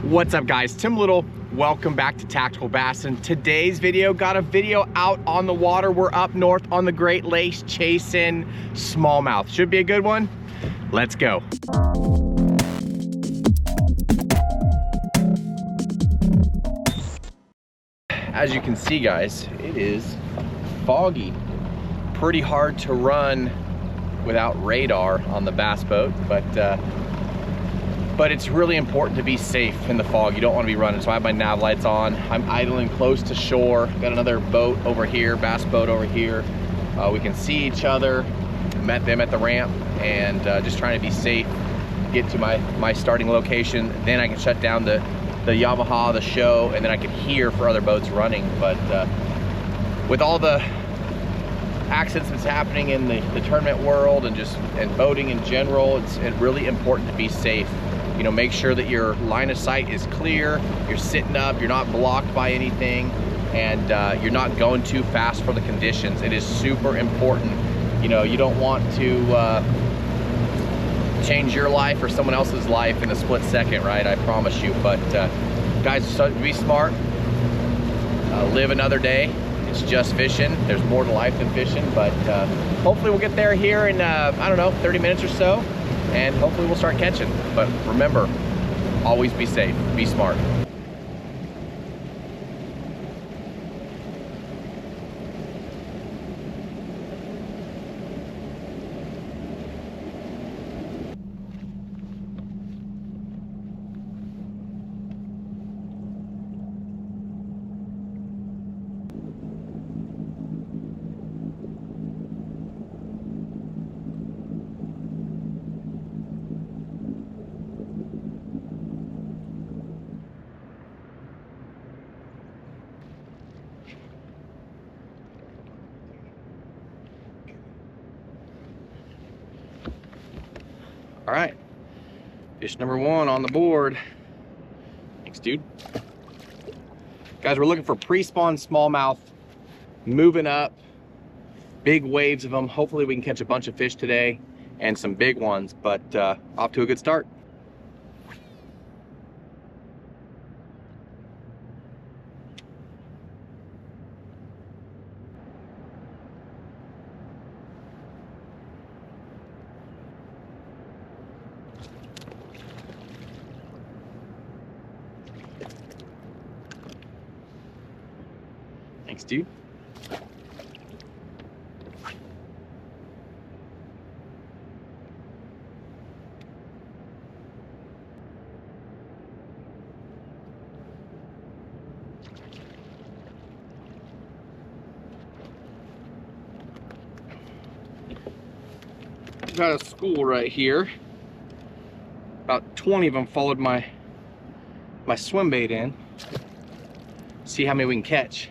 What's up guys, Tim Little. Welcome back to Tactical Bassin. Today's video, got a video out on the water. We're up north on the Great Lakes chasing smallmouth. Should be a good one. Let's go. As you can see guys, it is foggy. Pretty hard to run without radar on the bass boat, but it's really important to be safe in the fog. You don't want to be running, so I have my nav lights on. I'm idling close to shore. Got another boat over here, bass boat over here. We can see each other. Met them at the ramp, and just trying to be safe, get to my starting location. Then I can shut down the Yamaha, the show, and then I can hear for other boats running. But with all the accidents that's happening in the tournament world and boating in general, it's really important to be safe. You know, make sure that your line of sight is clear, you're sitting up, you're not blocked by anything, and you're not going too fast for the conditions. It is super important. You know, you don't want to change your life or someone else's life in a split second, right? I promise you. But guys, be smart, live another day. It's just fishing. There's more to life than fishing, but hopefully we'll get there here in, I don't know, 30 minutes or so, and hopefully we'll start catching. But remember, always be safe, be smart. All right, fish number one on the board. Thanks, dude. Guys, we're looking for pre-spawn smallmouth, moving up, big waves of them. Hopefully we can catch a bunch of fish today and some big ones, but off to a good start. Thanks, dude. Got a school right here. About 20 of them followed my swim bait in. See how many we can catch.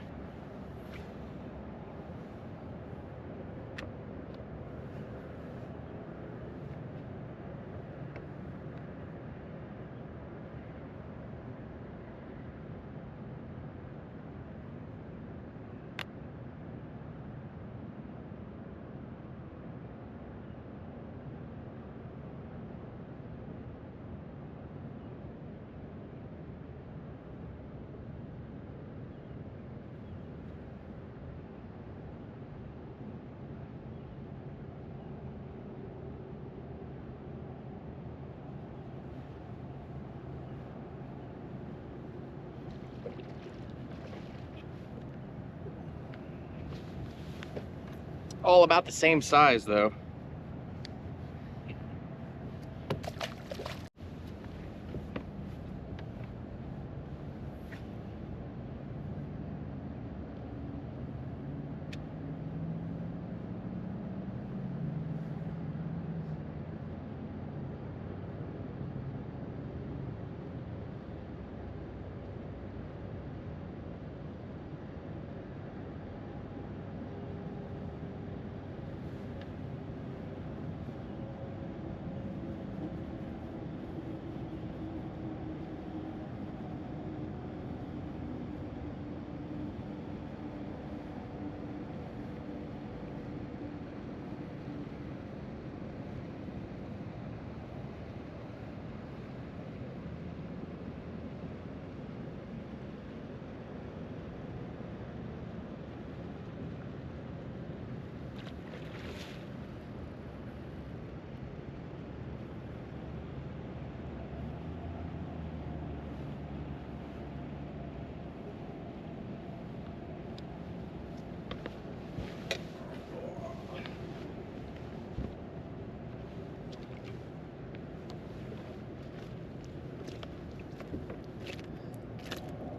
All about the same size though.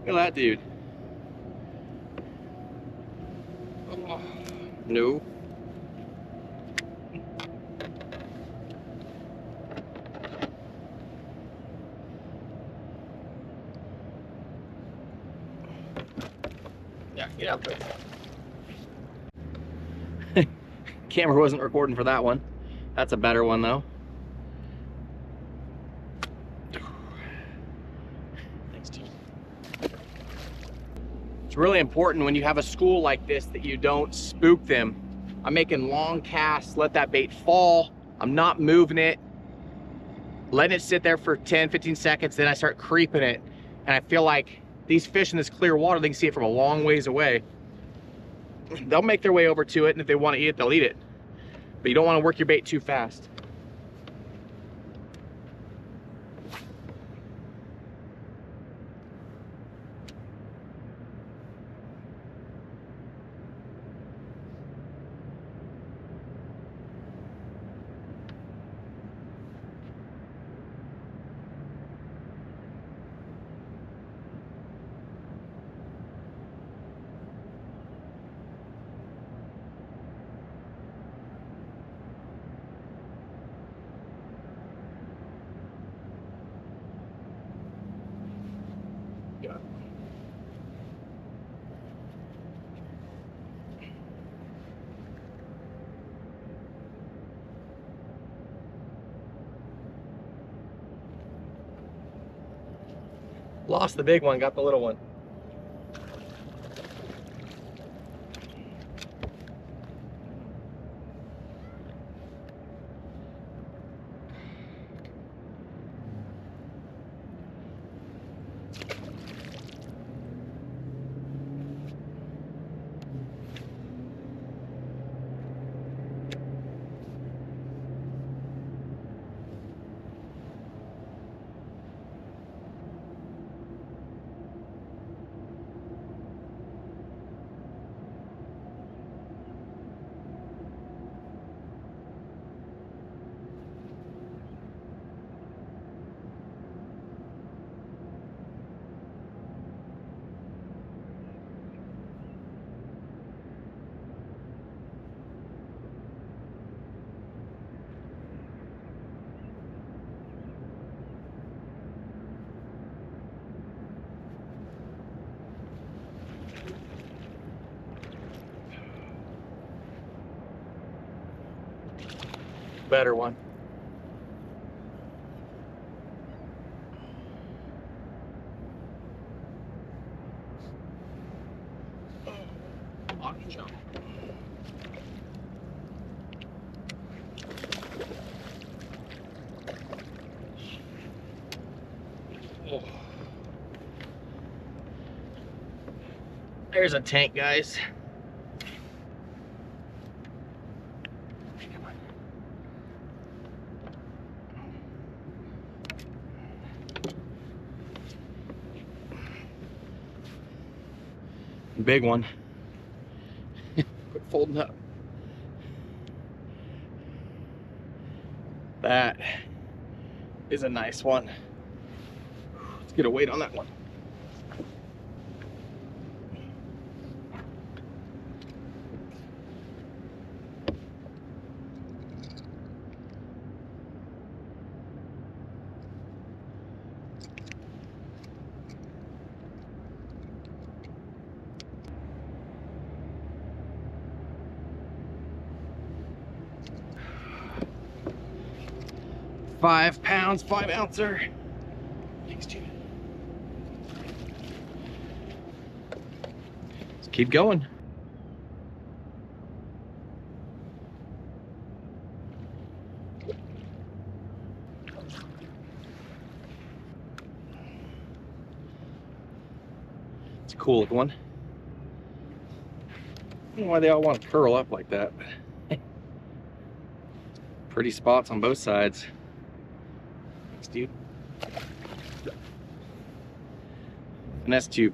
Look at that dude. Oh, no. Yeah, get out there. Camera wasn't recording for that one. That's a better one though. Thanks, dude. It's really important when you have a school like this that you don't spook them. I'm making long casts, let that bait fall. I'm not moving it, letting it sit there for 10, 15 seconds, then I start creeping it. And I feel like these fish in this clear water, they can see it from a long ways away. They'll make their way over to it, and if they want to eat it, they'll eat it. But you don't want to work your bait too fast. Yeah. Lost the big one, got the little one. Better one. Jump. Oh. There's a tank, guys. Big one. Quit folding up. That is a nice one. Let's get a weight on that one. £5, 5-ouncer. Thanks, dude. Let's keep going. It's a cool looking one. I don't know why they all want to curl up like that. Pretty spots on both sides. Thanks, dude. Finesse tube.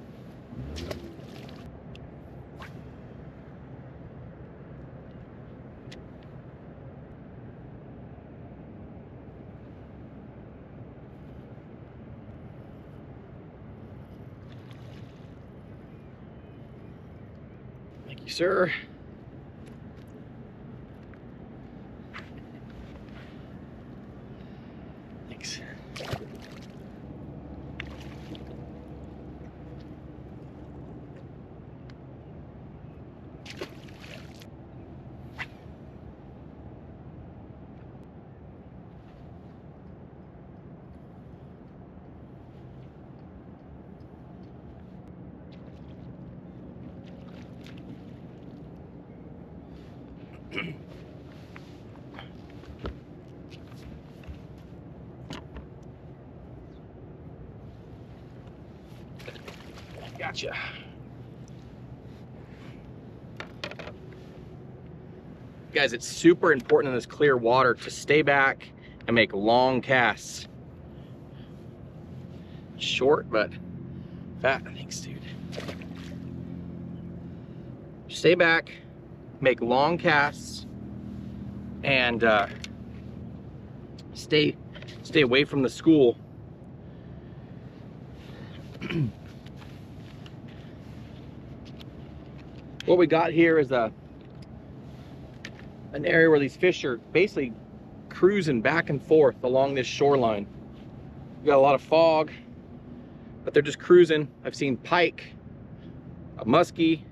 you, sir. Thanks. Gotcha. Guys, it's super important in this clear water to stay back and make long casts. Short, but fat. Thanks, dude. Stay back, make long casts, and stay away from the school. What we got here is an area where these fish are basically cruising back and forth along this shoreline. We got a lot of fog, but they're just cruising. I've seen pike, a muskie,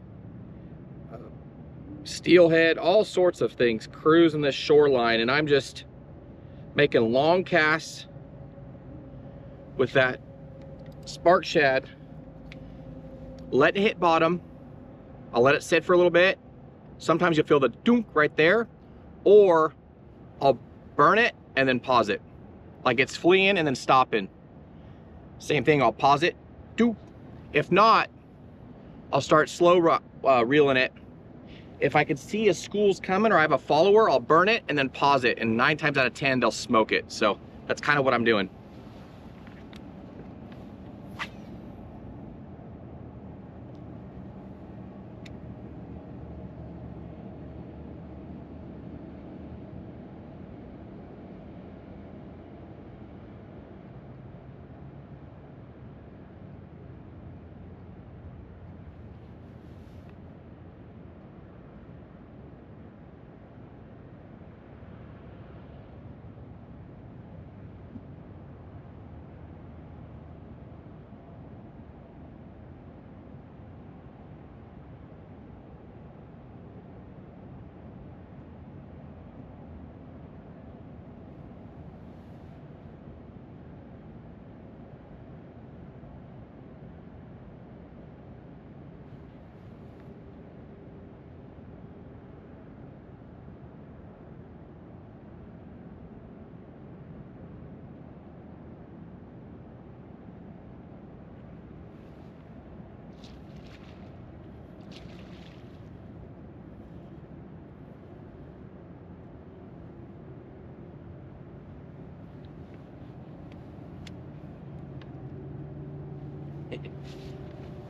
steelhead, all sorts of things cruising this shoreline, and I'm just making long casts with that spark shad, let it hit bottom. I'll let it sit for a little bit. Sometimes you'll feel the dunk right there, or I'll burn it and then pause it. Like it's fleeing and then stopping. Same thing, I'll pause it, doop. If not, I'll start slow reeling it. If I can see a school's coming or I have a follower, I'll burn it and then pause it. And 9 times out of 10, they'll smoke it. So that's kind of what I'm doing.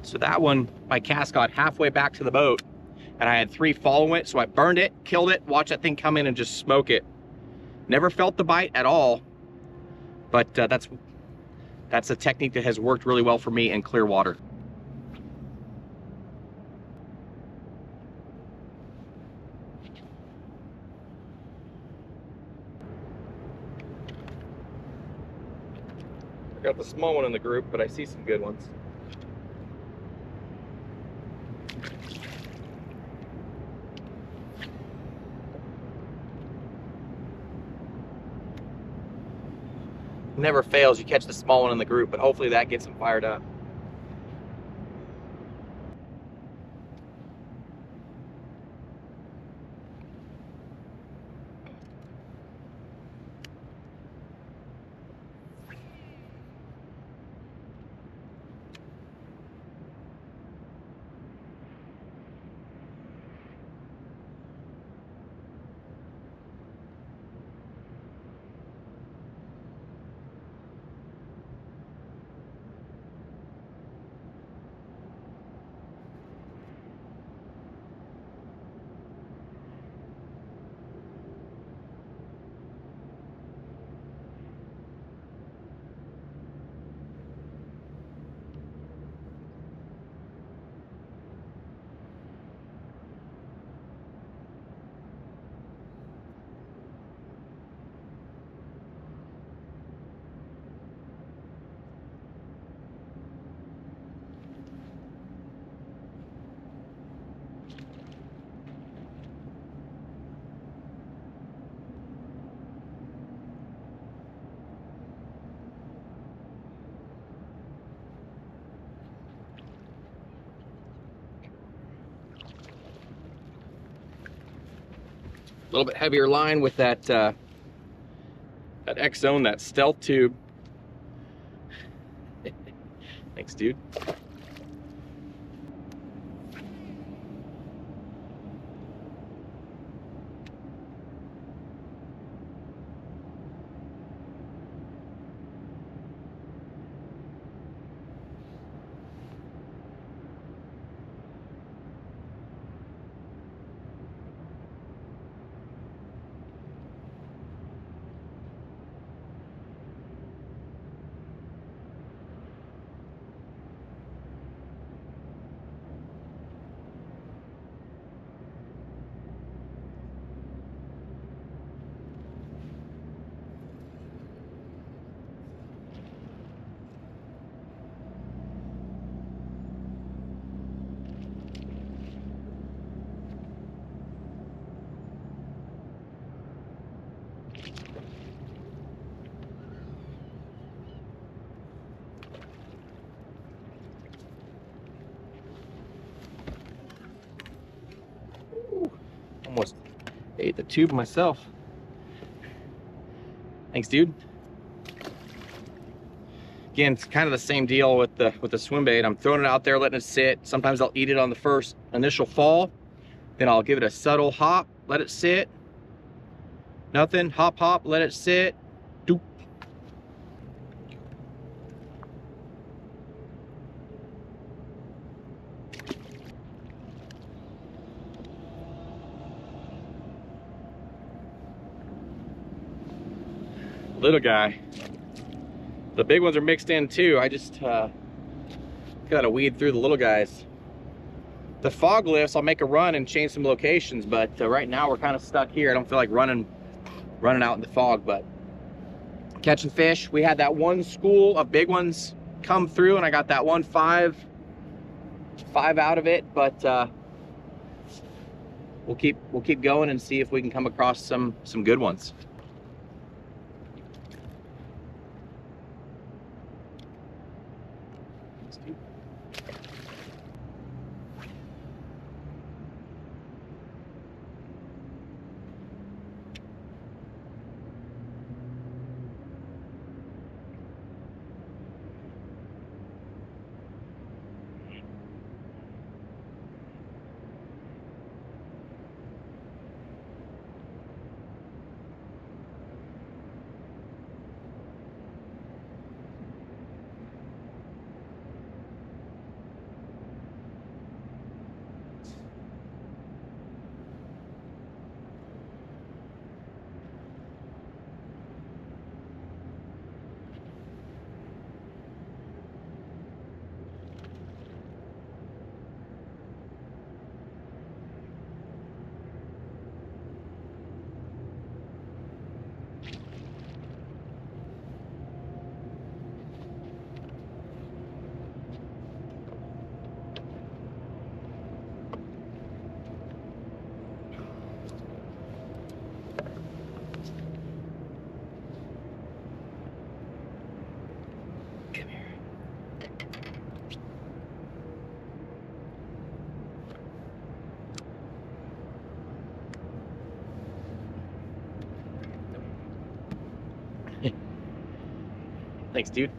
So that one, my cast got halfway back to the boat and I had 3 follow it. So I burned it, killed it, watched that thing come in and just smoke it. Never felt the bite at all, but that's a technique that has worked really well for me in clear water. I got the small one in the group, but I see some good ones. Never fails, you catch the small one in the group, but hopefully that gets them fired up. A little bit heavier line with that that X-Zone, that stealth tube. Thanks, dude. Almost ate the tube myself. Thanks, dude. Again, it's kind of the same deal with the swim bait. I'm throwing it out there, letting it sit. Sometimes I'll eat it on the first initial fall. Then I'll give it a subtle hop, let it sit. Nothing, hop, hop, let it sit. Doop. Little guy. The big ones are mixed in too. I just gotta weed through the little guys. The fog lifts, I'll make a run and change some locations, but right now we're kind of stuck here. I don't feel like running out in the fog, but catching fish. We had that one school of big ones come through, and I got that one five out of it, but we'll keep going and see if we can come across some good ones. Thanks, dude.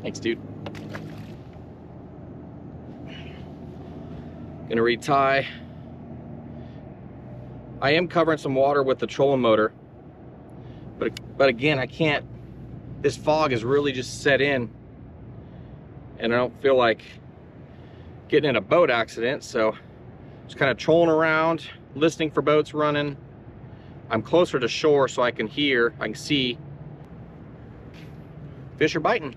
Thanks, dude. Gonna retie. I am covering some water with the trolling motor, but again, I can't. This fog is really just set in, and I don't feel like getting in a boat accident, so just kind of trolling around, listening for boats running. I'm closer to shore, so I can see fish are biting.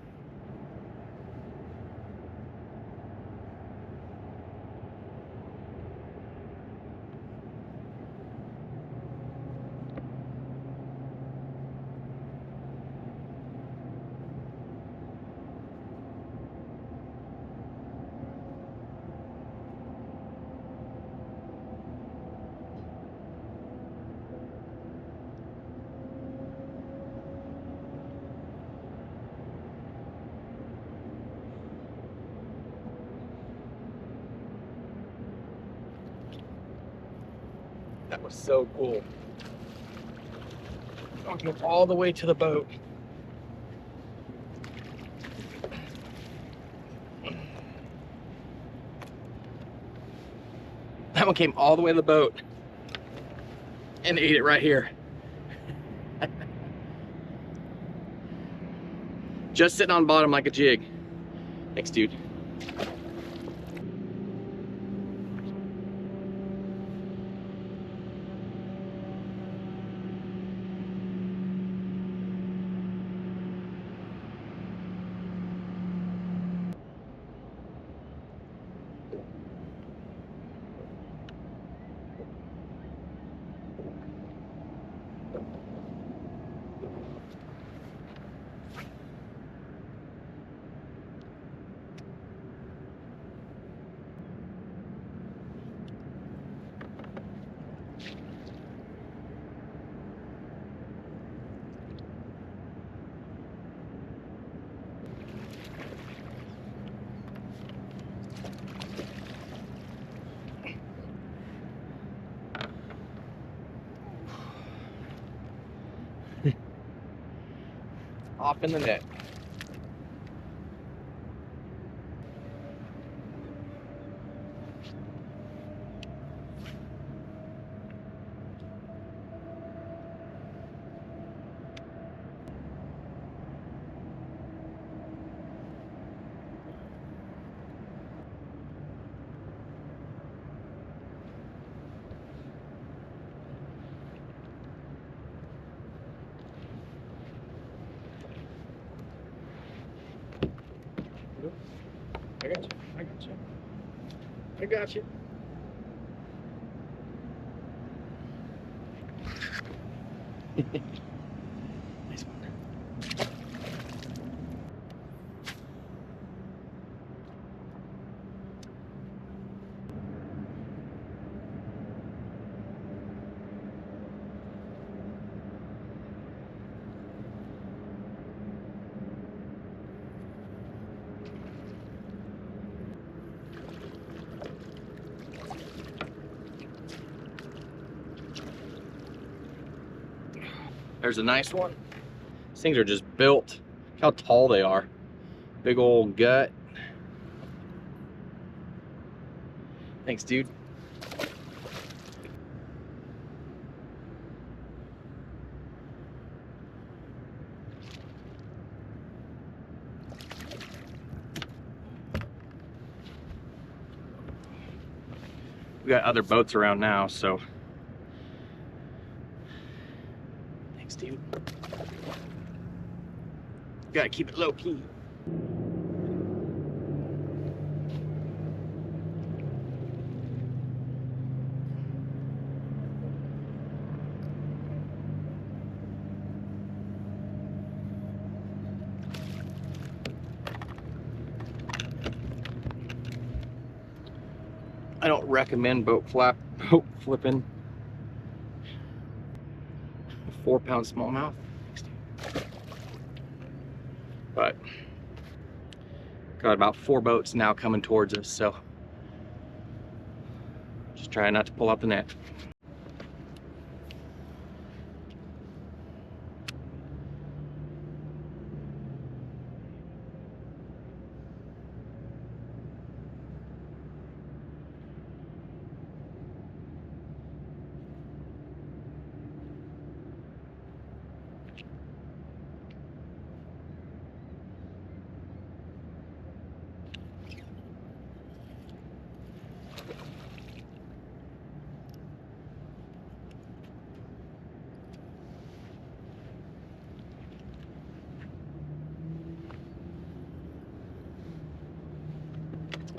That was so cool. Walking all the way to the boat. That one came all the way to the boat and ate it right here. Just sitting on bottom like a jig. Thanks, dude. Off in the net. I got you. I got you. I got you. Nice one. There's a nice one. These things are just built. Look how tall they are. Big old gut. Thanks, dude. We got other boats around now, so thanks, dude. Gotta keep it low key. I don't recommend boat flipping. 4-pound smallmouth. But got about 4 boats now coming towards us, so just trying not to pull out the net.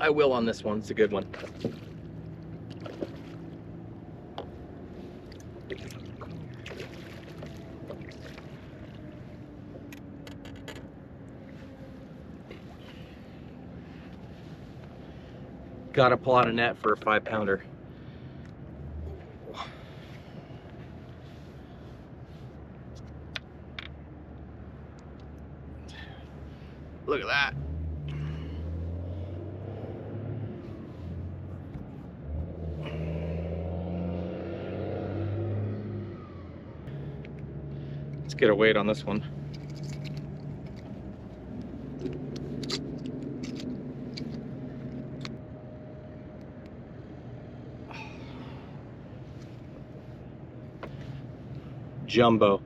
I will on this one. It's a good one. Gotta pull out a net for a 5-pounder. Look at that. Let's get a weight on this one. Jumbo.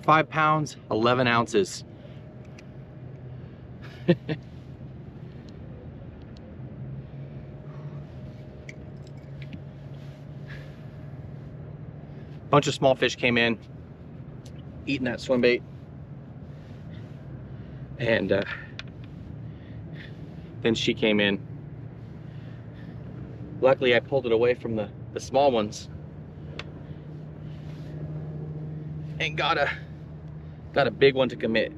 £5, 11 ounces. Bunch of small fish came in, eating that swim bait, and then she came in. Luckily, I pulled it away from the small ones and got a big one to commit.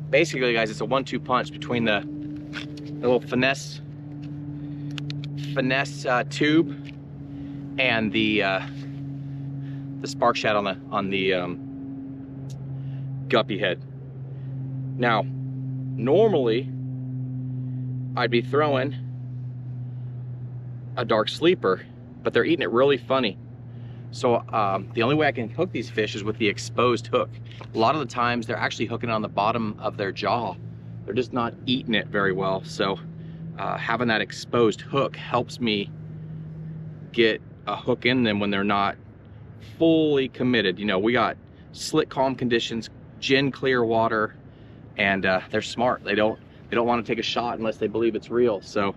Basically, guys, it's a 1-2 punch between the little finesse tube and the spark shad on the guppy head. Now, normally I'd be throwing a dark sleeper, but they're eating it really funny. So the only way I can hook these fish is with the exposed hook. A lot of the times they're actually hooking it on the bottom of their jaw. They're just not eating it very well. So having that exposed hook helps me get a hook in them when they're not fully committed. You know, we got slick, calm conditions, gin clear water, and they're smart. They don't want to take a shot unless they believe it's real. So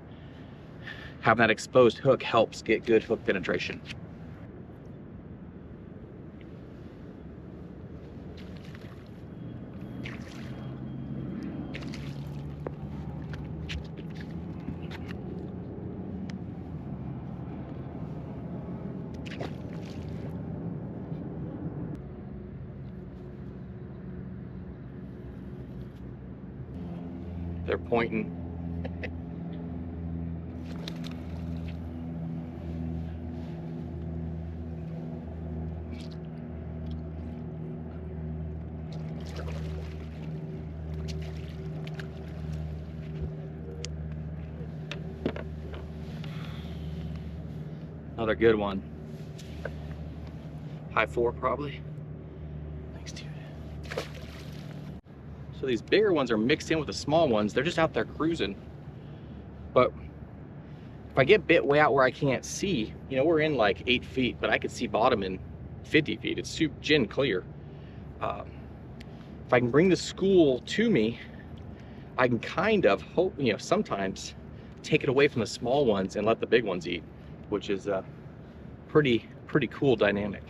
having that exposed hook helps get good hook penetration. They're pointing. Another good one. High 4 probably. Thanks, dude. So these bigger ones are mixed in with the small ones. They're just out there cruising. But if I get bit way out where I can't see, you know, we're in like 8 feet, but I could see bottom in 50 feet. It's super gin clear. If I can bring the school to me, I can kind of hope, you know, sometimes take it away from the small ones and let the big ones eat, which is a pretty cool dynamic.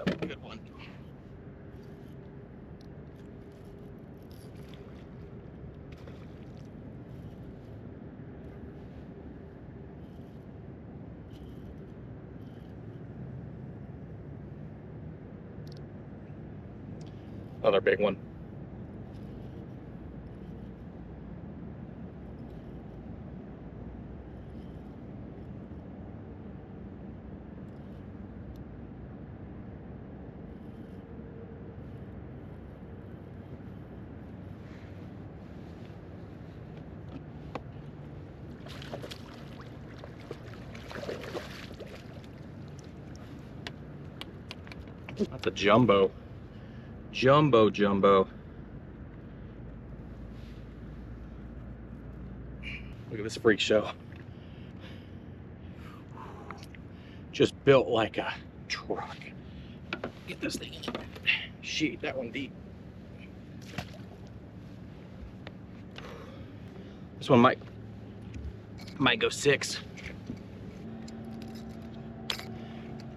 That was a good one. Another big one. That's a jumbo. Jumbo. Look at this freak show. Just built like a truck. Get this thing. Shit, that one deep. This one might go 6.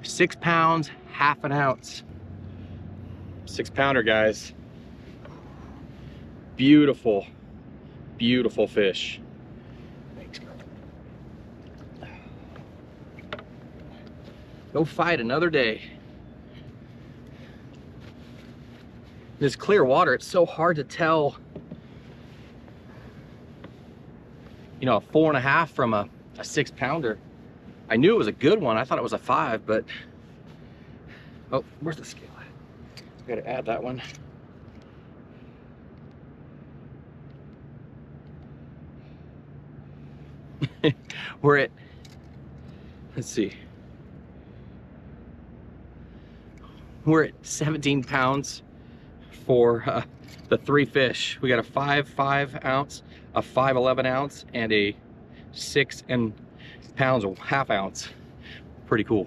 6 pounds, half an ounce. 6 pounder, guys. Beautiful, beautiful fish. Thanks, girl. Go fight another day. This clear water, it's so hard to tell, you know, a 4.5 from a 6 pounder. I knew it was a good one. I thought it was a 5, but oh, where's the scale? Gotta add that one. We're at, let's see, we're at 17 pounds for the 3 fish. We got a 5 ounce, a 5 ounce, and a 6 pounds or half ounce. Pretty cool.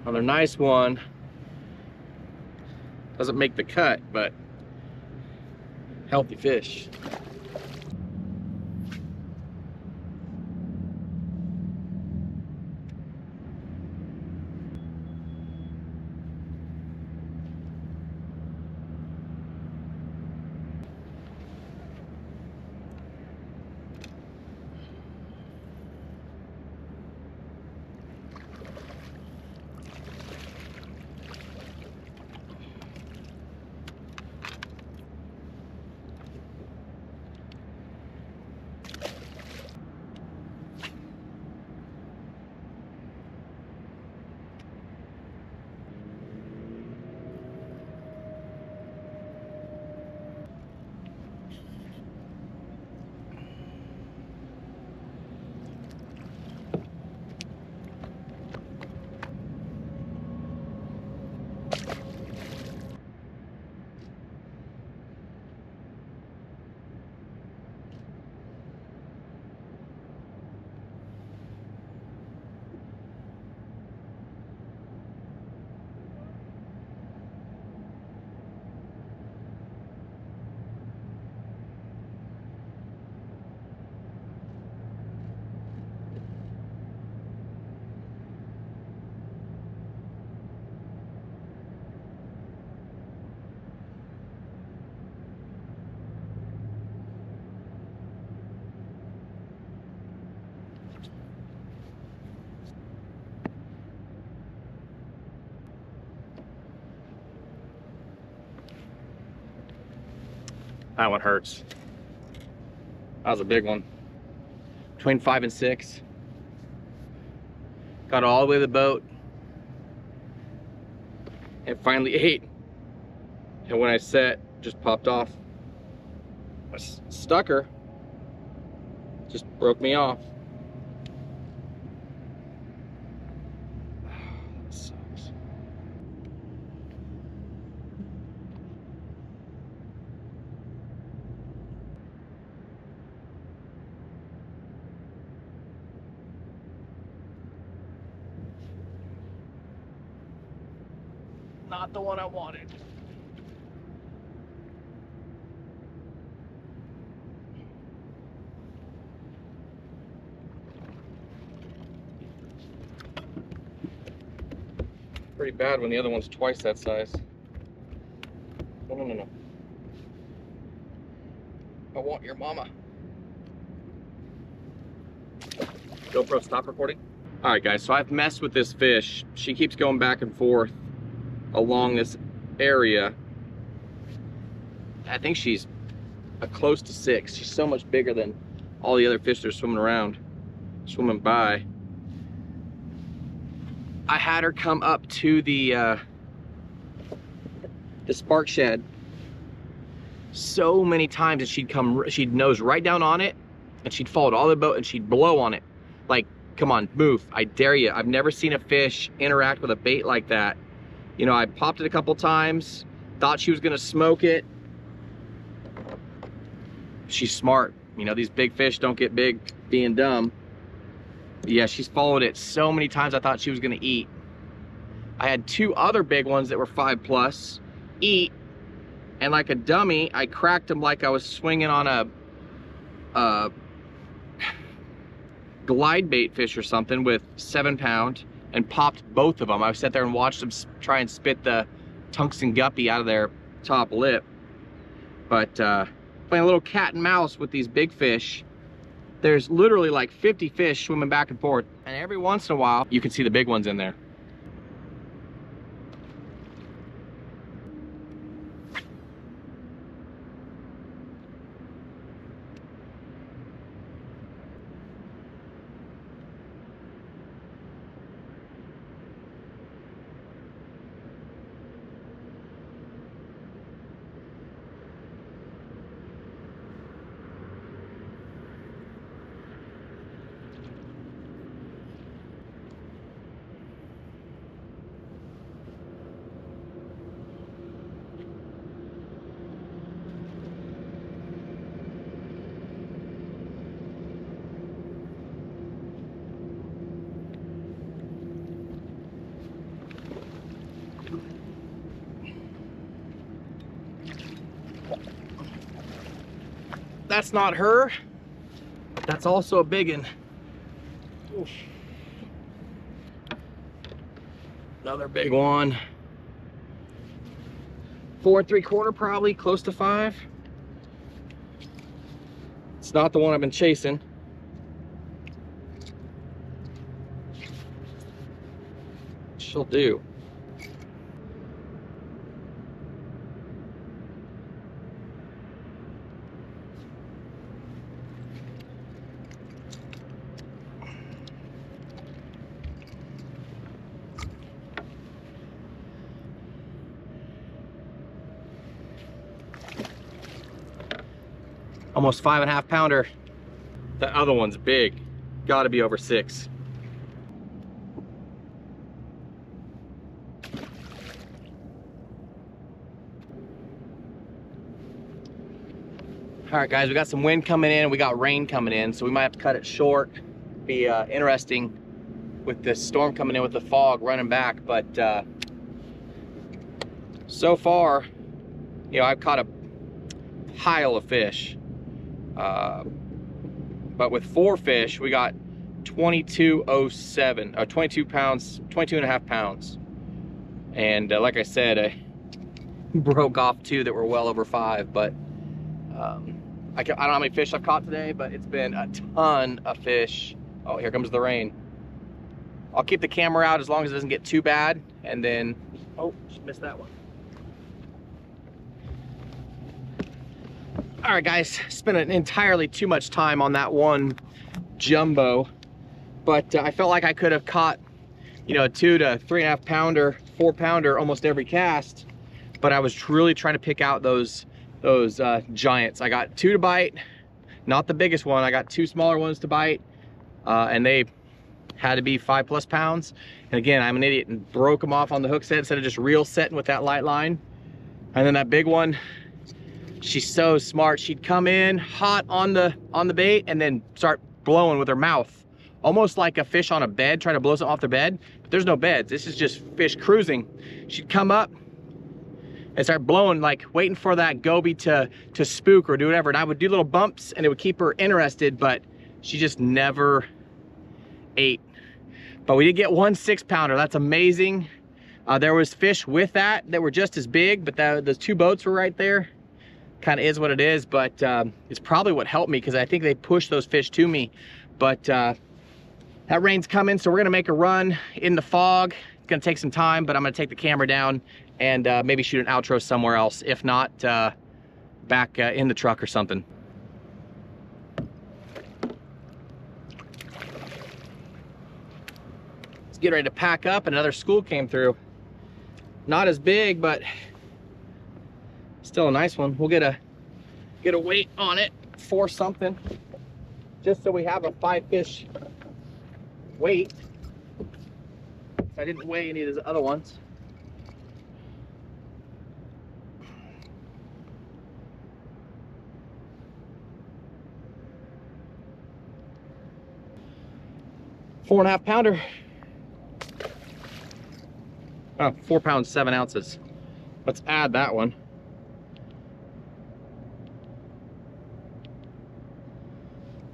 Another nice one. Doesn't make the cut, but healthy fish. That one hurts. That was a big one. Between 5 and 6. Got all the way to the boat. And finally ate. And when I set, just popped off. I stuck her. Just broke me off. That sucks. Not the one I wanted. Pretty bad when the other one's twice that size. No. I want your mama. GoPro, stop recording. All right, guys, so I've messed with this fish. She keeps going back and forth along this area, I think she's close to 6. She's so much bigger than all the other fish that are swimming by. I had her come up to the spark shed so many times that she'd nose right down on it, and she'd follow all the boat and she'd blow on it. Like, come on, move, I dare you. I've never seen a fish interact with a bait like that. You know, I popped it a couple times, thought she was gonna smoke it. She's smart. You know, these big fish don't get big being dumb. Yeah, she's followed it so many times I thought she was gonna eat. I had 2 other big ones that were 5+ eat, and like a dummy, I cracked them like I was swinging on a glide bait fish or something with 7-pound, and popped both of them. I sat there and watched them try and spit the tungsten guppy out of their top lip. But playing a little cat and mouse with these big fish. There's literally like 50 fish swimming back and forth, and every once in a while you can see the big ones in there. That's not her. That's also a big one. Oof. Another big one. 4 3/4 probably, close to 5. It's not the one I've been chasing. She'll do. Almost 5.5 pounder. That other one's big. Gotta be over 6. All right, guys, we got some wind coming in, we got rain coming in, so we might have to cut it short. Be interesting with the storm coming in with the fog running back, but so far, you know, I've caught a pile of fish. But with 4 fish, we got 2207, 22 pounds, 22.5 pounds. And like I said, I broke off 2 that were well over 5, but I don't know how many fish I've caught today, but it's been a ton of fish. Oh, here comes the rain. I'll keep the camera out as long as it doesn't get too bad, and then, oh, just missed that one. All right, guys, spent entirely too much time on that one jumbo, but I felt like I could have caught, you know, a 2 to 3.5 pounder, 4 pounder almost every cast, but I was really trying to pick out those giants. I got 2 to bite, not the biggest one. I got 2 smaller ones to bite, and they had to be 5+ pounds. And again, I'm an idiot and broke them off on the hook set instead of just reel setting with that light line. And then that big one, she's so smart. She'd come in hot on the bait and then start blowing with her mouth, almost like a fish on a bed trying to blow something off their bed, but there's no beds. This is just fish cruising. She'd come up and start blowing, like waiting for that goby to spook or do whatever, and I would do little bumps and it would keep her interested, but she just never ate. But we did get 1 6-pounder. That's amazing. There was fish with that were just as big, but those 2 boats were right there. Kind of is what it is, but it's probably what helped me, because I think they pushed those fish to me. But that rain's coming, so we're gonna make a run in the fog. It's gonna take some time, but I'm gonna take the camera down and maybe shoot an outro somewhere else. If not, back in the truck or something. Let's get ready to pack up. Another school came through. Not as big, but still a nice one. We'll get a weight on it for something, just so we have a 5-fish weight. I didn't weigh any of those other ones. Four and a half pounder. Oh, 4 pounds, 7 ounces. Let's add that one.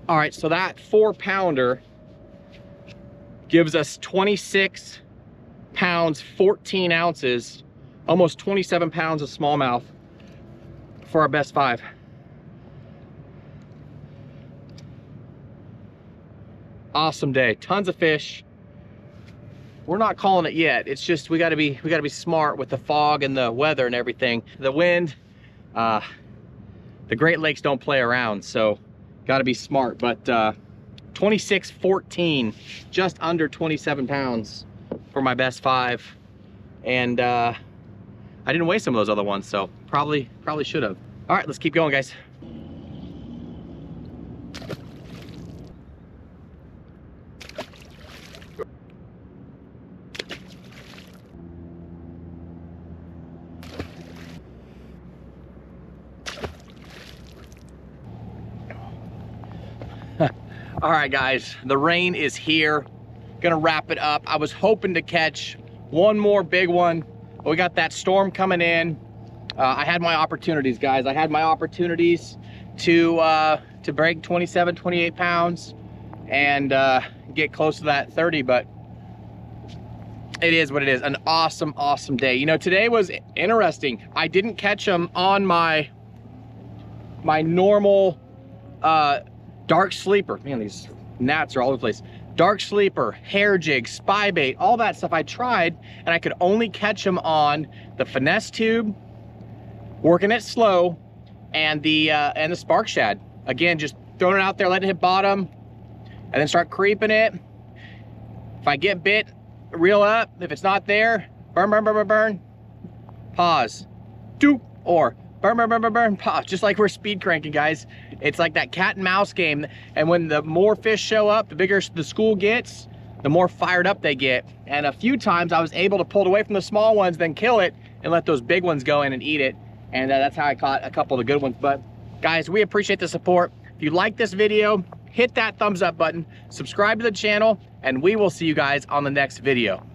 All right, so that 4 pounder gives us 26 pounds, 14 ounces, almost 27 pounds of smallmouth for our best 5. Awesome day, tons of fish. We're not calling it yet. It's just we gotta be smart with the fog and the weather and everything. The wind, the Great Lakes don't play around, so gotta be smart. But 26.14, just under 27 pounds for my best 5. And I didn't weigh some of those other ones, so probably should have. All right, let's keep going, guys. All right, guys, the rain is here. Gonna wrap it up. I was hoping to catch one more big one, but we got that storm coming in. I had my opportunities, guys. I had my opportunities to break 27, 28 pounds and get close to that 30, but it is what it is. An awesome, awesome day. You know, today was interesting. I didn't catch them on my normal dark sleeper. Man, these gnats are all over the place. Dark sleeper, hair jig, spy bait, all that stuff I tried, and I could only catch them on the finesse tube, working it slow, and the spark shad. Again, just throwing it out there, letting it hit bottom, and then start creeping it. If I get bit, reel up. If it's not there, burn, burn, burn, burn, burn. Pause. Doop. Or burn, burn, burn, burn, burn, pause. Just like we're speed cranking, guys. It's like that cat and mouse game. And when the more fish show up, the bigger the school gets, the more fired up they get. And a few times I was able to pull it away from the small ones, then kill it and let those big ones go in and eat it. And that's how I caught a couple of the good ones. But guys, we appreciate the support. If you like this video, hit that thumbs up button, subscribe to the channel, and we will see you guys on the next video.